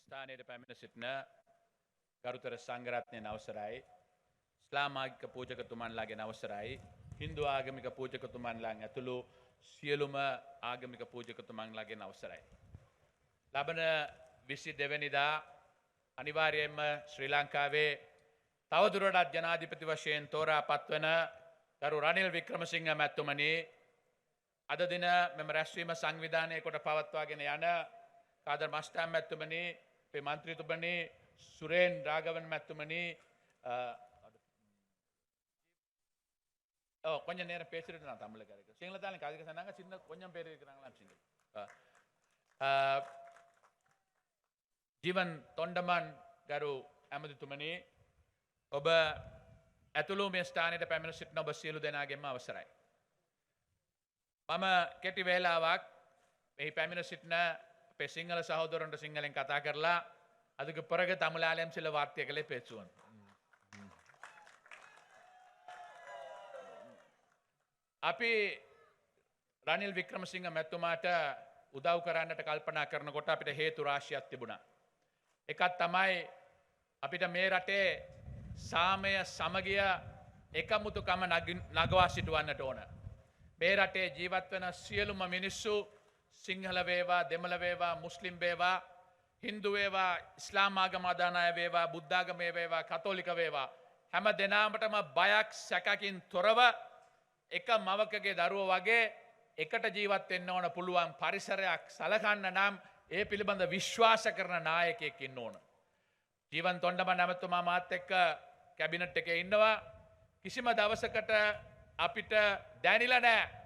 ස්ථානයට පැමිණ සිටින ගරුතර සංඝරත්නයන් අවසරයි, ඉස්ලාම් ආගමික පූජකතුමන්ලාගෙන් අවසරයි, හින්දු ආගමික පූජකතුමන්ලාන් ඇතුළු සියලුම ආගමික පූජකතුමන්ලාගෙන් අවසරයි. ලබන 22 වෙනිදා අනිවාර්යයෙන්ම ශ්‍රී ලංකාවේ තවදුරටත් ජනාධිපති වශයෙන් තෝරා පත්වන ගරු රනිල් වික්‍රමසිංහ මැතිතුමනි, අද දින මෙම රැස්වීම සංවිධානය කොට පවත්වාගෙන යන කාදර් මස්තාම් මැතිතුමනි, අපේ මන්ත්‍රීතුමනි, සුරේන් රාගවන් මැතිතුමනි, கொஞ்சம் நேரம் பேசிட்டு நான் தமிழ்ல கேட்கிறேன். சிங்கள தான் எனக்கு அதுக்கு சொன்னாங்க, சின்ன கொஞ்சம் பேர் இருக்கிறாங்களா சிங்கள. ජීවන් තොණ්ඩමන් ගරු ඇමතිතුමනි, ඔබ ඇතුළු මේ ස්ථානයට පැමිණ සිටින ඔබ සියලු දෙනාගෙන්ම අවසරයි. මම කෙටි වේලාවක් මෙහි පැමිණ සිටින අපේ සිංහල සහෝදරන්ට සිංහලෙන් කතා කරලා அதுக்கு பிறகு தமிழாலயம் சில வார்த்தைகளை பேசுவோம். අපි රනිල් වික්‍රමසිංහ මැතිතුමාට උදව් කරන්නට කල්පනා කරනකොට අපිට හේතු රාශියක් තිබුණා. එකක් තමයි අපිට මේ රටේ සාමය සමගිය එකමුතුකම නගවා සිටුවන්නට ඕන. මේ රටේ ජීවත් වෙන සියලුම මිනිස්සු සිංහල වේවා, දෙමළ වේවා, මුස්ලිම් වේවා, හින්දු වේවා, ඉස්ලාම් ආගම අදහන අය වේවා, බුද්ධ ආගම වේවා, කතෝලික වේවා, හැම දෙනාටම බයක් සැකකින් තොරව එක මවකගේ දරුවෝ වගේ එකට ජීවත් වෙන්න ඕන පුළුවන් පරිසරයක් සලකන්න නම් ඒ පිළිබඳ විශ්වාස කරන නායකයෙක් ඉන්න ඕන. ජීවන් තොණ්ඩමන් ඇමතුමා මාත් එක්ක කැබිනට් එකේ ඉන්නවා. කිසිම දවසකට අපිට දැනිලා නැහැ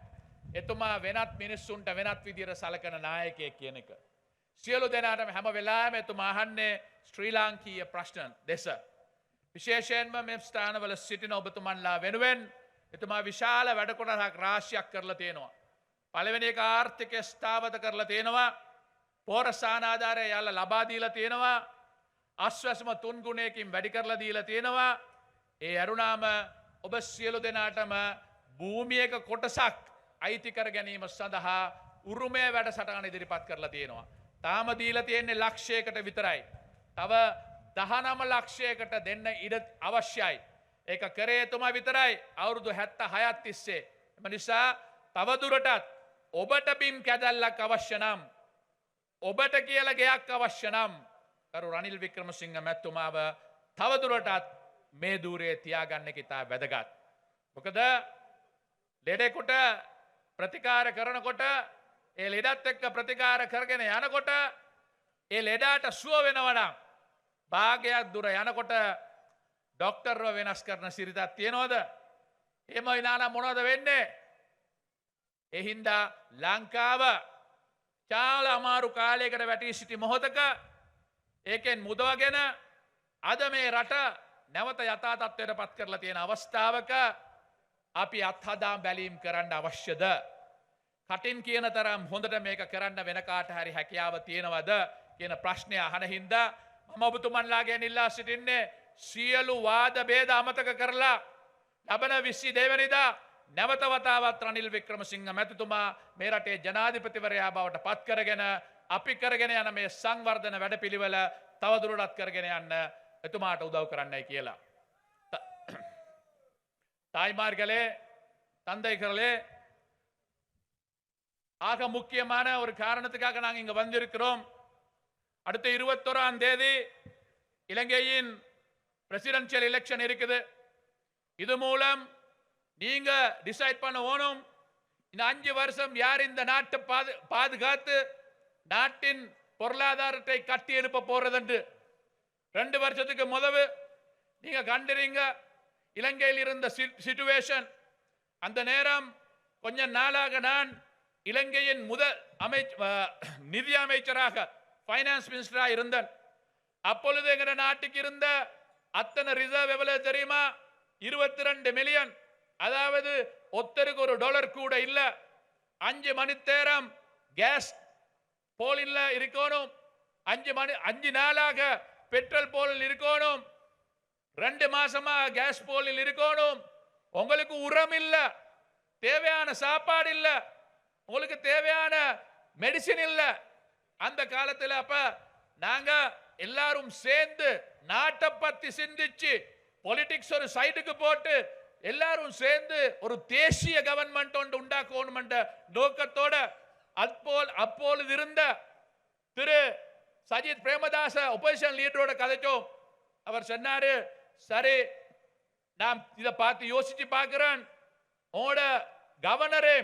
එතුමා වෙනත් මිනිස්සුන්ට වෙනත් විදියට සලකන නායකයෙක් කියන එක. සියලු දෙනාටම හැම වෙලාවෙම එතුමා අහන්නේ ශ්‍රී ලාංකීය ප්‍රශ්න දෙස. විශේෂයෙන්ම මේ ස්ථානවල සිටින ඔබතුමන්ලා වෙනුවෙන් එතුමා විශාල වැඩ කොටසක් රාශියක් කරලා තියෙනවා. පළවෙනි එක ආර්ථිකය ස්ථාවත කරලා තියෙනවා. පෝරසාන ආධාරය යාලා ලබා දීලා තියෙනවා. අස්වැසම 3 ගුණයකින් වැඩි කරලා දීලා තියෙනවා. ඒ අරුණාම ඔබ සියලු දෙනාටම භූමියක කොටසක් අයිති කර ගැනීම සඳහා උරුමය වැඩසටහන ඉදිරිපත් කරලා තියෙනවා. තාම දීලා තියෙන්නේ ලක්ෂයකට විතරයි. තව 19 ලක්ෂයකට දෙන්න ඉඩ අවශ්‍යයි. ඒක කරේ එතුමා විතරයි අවුරුදු 76ක් තිස්සේ. එම නිසා තවදුරටත් ඔබට බිම් කැදල්ලක් අවශ්‍ය නම්, ඔබට කියලා ගෙයක් අවශ්‍ය නම් කරු රනිල් වික්‍රමසිංහ මැතිතුමාව තවදුරටත් මේ ධූරයේ තියාගන්න එක ඉතා වැදගත්. මොකද ලෙඩෙකුට ප්‍රතිකාර කරනකොට ඒ ලෙඩත් එක්ක ප්‍රතිකාර කරගෙන යනකොට ඒ ලෙඩාට සුව වෙනවා නම් භාගයක් දුර යනකොට ඩොක්ටර්ව වෙනස් කරන සිරිතක් තියනවද? එහෙම විනානම් මොනවද වෙන්නේ? ඒ හින්දා ලංකාව චාලා අමාරු කාලයකට වැටී සිටි මොහොතක ඒකෙන් මුදවගෙන අද මේ රට නැවත යථා තත්ත්වයට පත් කරලා තියෙන අවස්ථාවක අපි අත්හදා බැලීම් කරන්න අවශ්‍යද? කටින් කියන තරම් හොඳට මේක කරන්න වෙන කාට හරි හැකියාව තියෙනවද කියන ප්‍රශ්නය අහන හින්දා මම ඔබතුමන්ලාගෙන් ඉල්ලා සිටින්නේ සියලු වාද ભેද අමතක කරලා ලබන 22 වෙනිදා නැවත වතාවක් රනිල් වික්‍රමසිංහ මැතිතුමා මේ රටේ ජනාධිපතිවරයා බවට පත් කරගෙන අපි කරගෙන යන මේ සංවර්ධන වැඩපිළිවෙල තවදුරටත් කරගෙන යන්න එතුමාට උදව් කරන්නයි කියලා. தாய்மார்களே, தந்தைகளே, ஆக முக்கியமான ஒரு காரணத்துக்காக நாங்கள் இங்க வந்திருக்கிறோம். அடுத்த 21ஆம் தேதி இலங்கையின் பிரசிடென்ஷியல் எலெக்ஷன் இருக்குது. இது மூலம் நீங்க டிசைட் பண்ண ஓணும் இந்த 5 வருஷம் யார் இந்த நாட்டை பாதுகாத்து நாட்டின் பொருளாதாரத்தை கட்டி எழுப்ப போறதுண்டு. 2 வருஷத்துக்கு முதவு நீங்க கண்டிருங்க இலங்கையில் இருந்த சிச்சுவேஷன். அந்த நேரம் கொஞ்ச நாளாக நான் இலங்கையின் முதல் நிதி அமைச்சராக ஃபைனான்ஸ் மினிஸ்டராக இருந்தேன். அப்பொழுது எங்க நாட்டுக்கு இருந்த அத்தனை ரிசர்வ் எவ்வளவு தெரியுமா? 22 மில்லியன். அதாவது ஒத்தருக்கு $1 கூட இல்ல. 5 மணி நேரம் கேஸ் போலில் இருக்கணும். 5 நாளாக பெட்ரோல் போலில் இருக்கணும். 2 மாசமா கேஸ் போலில் இருக்கணும். உங்களுக்கு உரம் இல்ல, தேவையான சாப்பாடு இல்ல, உங்களுக்கு தேவையான மெடிசின் இல்ல. அந்த காலத்தில் அப்ப நாங்க எல்லாரும் சேர்ந்து நாட்டை பத்தி சிந்திச்சு பொலிட்டிக்ஸ் ஒரு சைடுக்கு போட்டு எல்லாரும் சேர்ந்து ஒரு தேசிய கவர்மெண்ட் ஒன்று உண்டாக்கணும் என்ற நோக்கத்தோட அப்பொழுது இருந்த திரு சஜித் பிரேமதாச ஒப்போசிஷன் லீடரோட கதைச்சோம். அவர் சொன்னாரு, சரி நான் இதை பார்த்து யோசிச்சு பார்க்கிறேன், உங்களோட கவர்னரே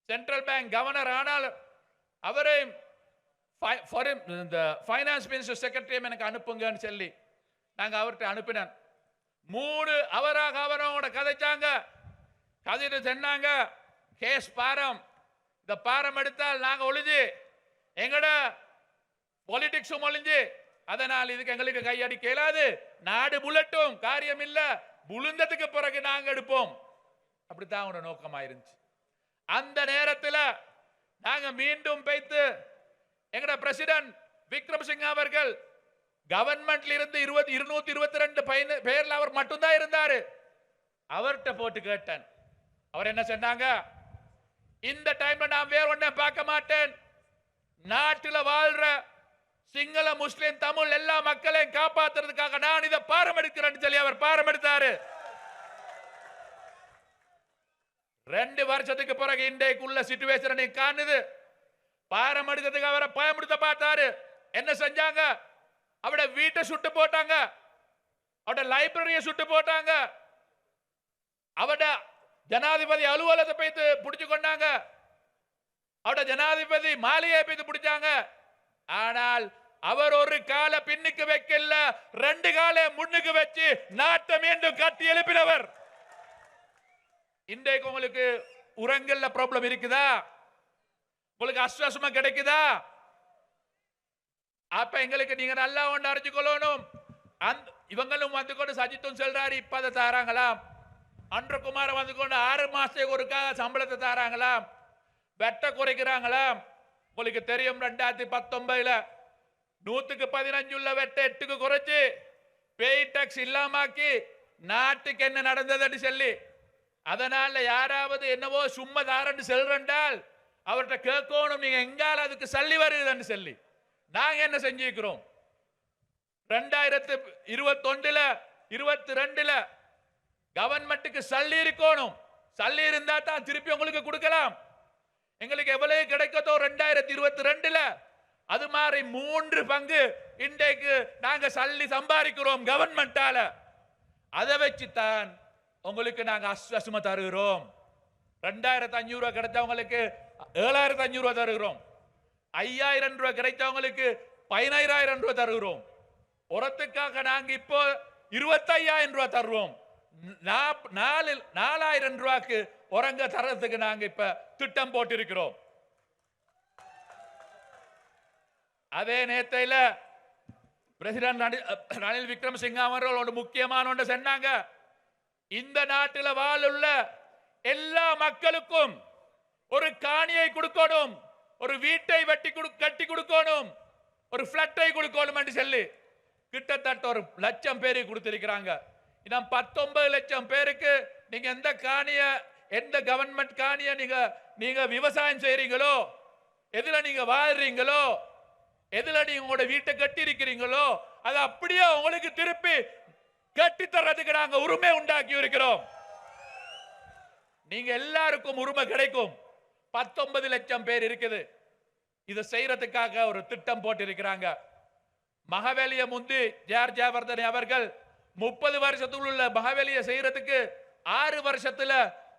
சென்ட்ரல் பேங்க் கவர்னர் ஆனால் அவரே ஃபைனான்ஸ் மினிஸ்டர் செக்ரட்டரியும் எனக்கு அனுப்புங்கன்னு சொல்லி நாங்கள் அவர்கிட்ட அனுப்பினேன். 3 அவரோட கதைச்சாங்க. கதைட்டு சொன்னாங்க, கேஸ் பாரம், இந்த பாரம் எடுத்தால் நாங்க ஒளிஞ்சு எங்கட பொலிட்டிக்ஸும் ஒளிஞ்சு, அதனால் இதுக்கு எங்களுக்கு கையடிக்க இயலாது, நாடு புல்லட்டும், காரியம் இல்ல, புழுந்ததுக்கு பிறகு நாங்க எடுப்போம். அப்படித்தான் அவனோட நோக்கமாயிருந்துச்சு. அந்த நேரத்தில் நாங்க மீண்டும் வைத்து எங்கட பிரசிடென்ட் விக்ரமசிங்க அவர்கள் கவர்மெண்ட்ல இருந்து 222 பேர்ல அவர் மட்டும்தான் இருந்தாரு. அவர்கிட்ட போட்டு கேட்டேன். அவர் என்ன சொன்னாங்க, இந்த டைம்ல நான் வேற ஒன்றை பார்க்க மாட்டேன், நாட்டில் வாழ்ற சிங்கள முஸ்லிம் தமிழ் எல்லா மக்களையும் காப்பாத்துறதுக்காக நான் இதை பாரம் எடுக்கிறேன்னு சொல்லி அவர் பாரம் எடுத்தாரு. 2 வருஷத்துக்கு பிறகு இன்றைக்குள்ள சிச்சுவேஷன் காணுது. பாரம் எடுக்கிறதுக்கு அவரை பயமுடுத்த பார்த்தாரு. என்ன செஞ்சாங்க, அவட வீட்டை சுட்டு போட்டாங்க, அவட லைப்ரரியை சுட்டு போட்டாங்க, அவட ஜனாதிபதி அலுவலகத்தை போய்த்து பிடிச்சு கொண்டாங்க, அவட ஜனாதிபதி மாளிகையை போய்த்து பிடிச்சாங்க. ஆனால் அவர் ஒரு கால பின்னுக்கு வைக்கல, 2 கால முன்னுக்கு வச்சு நாட்டை மீண்டும் கட்டி எழுப்பினவர். இன்றைக்கு உங்களுக்கு உரங்கல்ல ப்ராப்ளம் இருக்குதா, உங்களுக்கு அஸ்வசமா கிடைக்குதா, அப்ப எங்களுக்கு நீங்க நல்லா ஒன்று அறிஞ்சு கொள்ளணும். இவங்களும் வந்து கொண்டு சஜித்தும் சொல்றாரு, இப்ப அதை தாராங்களாம், அன்றகுமார வந்து கொண்டு 6 மாசத்துக்கு ஒருக்காக சம்பளத்தை தாராங்களாம், வெட்ட குறைக்கிறாங்களாம். உங்களுக்கு தெரியும் 2019 100க்கு 15 உள்ள வெட்ட 8க்கு குறைச்சு பேய் டாக்ஸ் இல்லாமக்கி நாட்டுக்கு என்ன நடந்ததுன்னு சொல்லி, அதனால யாராவது என்னவோ சும்மா தாரன்னு செல்றால் அவர்கிட்ட கேட்கணும், நீங்க எங்கால அதுக்கு சல்லி வருதுன்னு சொல்லி. நாங்க என்ன செஞ்சிருக்கிறோம், 2021 22 கவர்மெண்ட்டுக்கு சல்லி இருக்கணும், சல்லி இருந்தா தான் திருப்பி உங்களுக்கு கொடுக்கலாம். எங்களுக்கு எவ்வளவு கிடைக்கதோ 2022 அது மாதிரி 3 பங்கு இன்றைக்கு நாங்க சல்லி சம்பாதிக்கிறோம் கவர்மெண்டால. அதை வச்சுத்தான் உங்களுக்கு நாங்க அஸ்வசமா தருகிறோம். 2500 ரூபாய் கிடைச்சவங்களுக்கு 7500 ரூபாய் தருகிறோம், 5000 ரூபாய் கிடைச்சவங்களுக்கு 15000 ரூபாய் தருகிறோம். உரத்துக்காக நாங்க இப்போ 25000 ரூபாய் தருவோம். 4000 ரூபாய்க்கு உரங்க தரத்துக்கு நாங்க இப்ப திட்டம் போட்டிருக்கிறோம். அதே நேரத்தில் பிரசிடென்ட் ரணில் விக்ரமசிங்க அவர்கள் ஒரு முக்கியமான ஒன்று சொன்னாங்க, இந்த நாட்டில் வாழுள்ள எல்லா மக்களுக்கும் ஒரு காணியை கொடுக்கணும், ஒரு வீட்டை கட்டி கொடுக்கணும், ஒரு பிளட்டை கொடுக்கணும் என்று சொல்லி கிட்டத்தட்ட 1 லட்சம் பேருக்கு கொடுத்திருக்கிறாங்க. இன்னும் 19 லட்சம் பேருக்கு நீங்க எந்த காணிய, எந்த கவர்மெண்ட் காணிய நீங்க விவசாயம் செய்றீங்களோ, எதுல நீங்க வாழ்றீங்களோ, எதுல நீங்க உங்களோட வீட்டை கட்டி இருக்கிறீங்களோ, அது அப்படியே உங்களுக்கு திருப்பி கட்டி தர்றதுக்கு நாங்க உரிமை உண்டாக்கி இருக்கிறோம். நீங்க எல்லாருக்கும் உரிமை கிடைக்கும். 19 லட்சம் பேர் இருக்குது. இதை செய்யறதுக்காக ஒரு திட்டம் போட்டு இருக்கிறாங்க. மகவேலிய முந்தி ஜார் ஜெயவர்தனே அவர்கள் 30 வருஷத்துக்குள்ள உள்ள மகவேலிய செய்யறதுக்கு 6 வருஷத்துல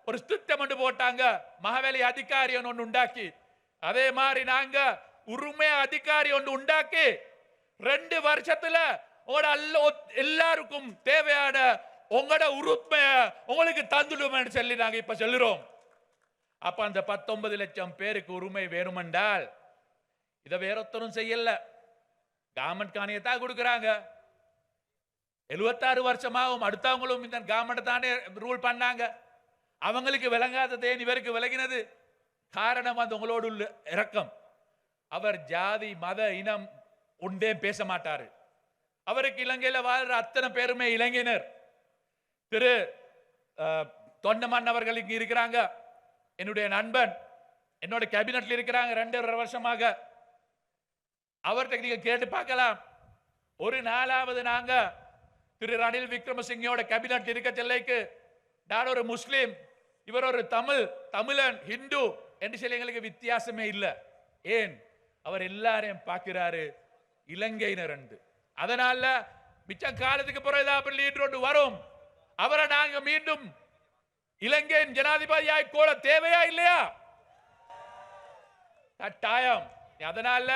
ஒரு திட்டம் போட்டாங்க, மகவேலி அதிகாரி ஒன்று உண்டாக்கி. அதே மாதிரி நாங்க உரிமை அதிகாரி ஒன்று உண்டாக்கி 2 வருஷத்துல எல்லாருக்கும் தேவையான உங்களோட உரிமையை உங்களுக்கு தந்துடுவோம் சொல்லி நாங்க இப்ப சொல்லுறோம். அப்ப அந்த 19 லட்சம் பேருக்கு உரிமை வேணுமென்றால் இதை வேறொத்தரும் செய்யல, கவர்மெண்ட் காணியத்தான் கொடுக்குறாங்க. 76 வருஷமாகவும் அடுத்தவங்களும் இந்த கவர்மெண்ட் தானே ரூல் பண்ணாங்க. அவங்களுக்கு விளங்காததே இவருக்கு விளங்கினது. காரணம் அந்த உங்களோடு உள்ள இரக்கம். அவர் ஜாதி மத இனம் ஒன்றே பேச மாட்டாரு. அவருக்கு இலங்கையில் வாழ்ற அத்தனை பேருமே இளைஞர். திரு தொண்டமன் அவர்கள் இங்க இருக்கிறாங்க, என்னுடைய நண்பன், என்னோட கேபினட்ல இருக்கிறாங்க 2.5 வருஷமாக. அவர்கிட்ட நீங்க கேட்டு பார்க்கலாம். ஒரு நாளாவது நாங்க திரு ரணில் விக்ரமசிங்கோட கேபினட் இருக்க செல்லைக்கு நான் ஒரு முஸ்லீம், இவர் ஒரு தமிழன், ஹிந்து என்று சொல்லி எங்களுக்கு வித்தியாசமே இல்லை. ஏன்? அவர் எல்லாரையும் பார்க்கிறாரு இலங்கையினர் என்று. அதனால மிச்ச காலத்துக்கு பிறகு லீடர் ஒன்று வரும், அவரை நாங்க மீண்டும் இலங்கையின் ஜனாதிபதியாய் கோல தேவையா இல்லையா? கட்டாயம். அதனால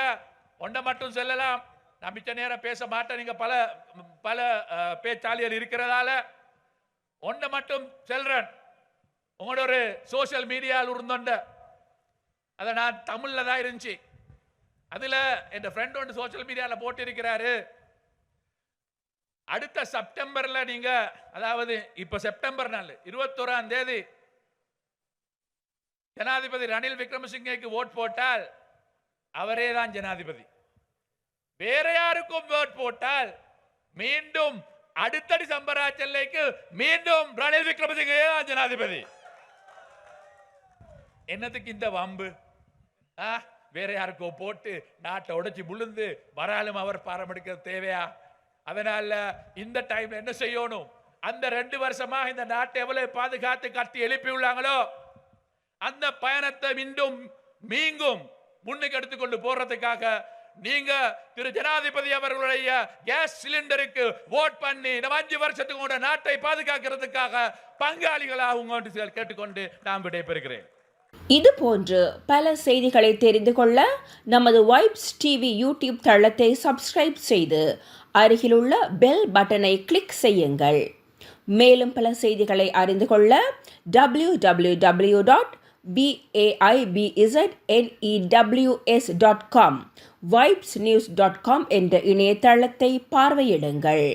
ஒன்றை மட்டும் சொல்லலாம், நான் மிச்ச நேரம் பேச மாட்டேன், நீங்க பல பல பேச்சாளிகள் இருக்கிறதால ஒன்றை மட்டும் சொல்றேன். உங்களோட ஒரு சோசியல் மீடியாவில் இருந்தோண்ட அதை நான் தமிழ்ல தான் இருந்துச்சு, அதுல என் ஃப்ரெண்ட் ஒன்று சோசியல் மீடியாவில் போட்டிருக்கிறாரு, அடுத்த செப்டம்பர்ல நீங்க, அதாவது இப்ப செப்டம்பர் 21ஆம் தேதி ஜனாதிபதி ரணில் விக்ரமசிங்கேக்கு ஓட் போட்டால் அவரே தான் ஜனாதிபதி. வேற யாருக்கும் ஓட் போட்டால் மீண்டும் அடுத்தடி சம்பராச்சல்லைக்கு மீண்டும் ரணில் விக்ரமசிங்கே தான் ஜனாதிபதி. என்னத்துக்கு இந்த வம்பு? வேற யாருக்கோ போட்டு நாட்டை உடைச்சு முழுந்து வராலும் அவர் பாரம்பரிய தேவையா? அதனால இந்த டைம்ல என்ன செய்யணும், அந்த 2 வருஷமா இந்த நாட்டை எவ்வளவு பாதுகாத்து கட்டி எழுப்பி உள்ளாங்களோ அந்த பயணத்தை மீண்டும் மீண்டும் முன்னுக்கு எடுத்துக்கொண்டு போறதுக்காக நீங்க திரு ஜனாதிபதி அவர்களுடைய கேஸ் சிலிண்டருக்கு ஓட் பண்ணி 5 வருஷத்துக்கு கூட நாட்டை பாதுகாக்கிறதுக்காக பங்காளிகளாக கேட்டுக்கொண்டு நான் விடைபெறுகிறேன். இது போன்று பல செய்திகளை தெரிந்து கொள்ள நமது வைப்ஸ் டிவி யூடியூப் தளத்தை சப்ஸ்கிரைப் செய்து அருகிலுள்ள பெல் பட்டனை கிளிக் செய்யுங்கள். மேலும் பல செய்திகளை அறிந்து கொள்ள www.vaibznews.com, vibesnews.com என்ற இணையதளத்தை பார்வையிடுங்கள்.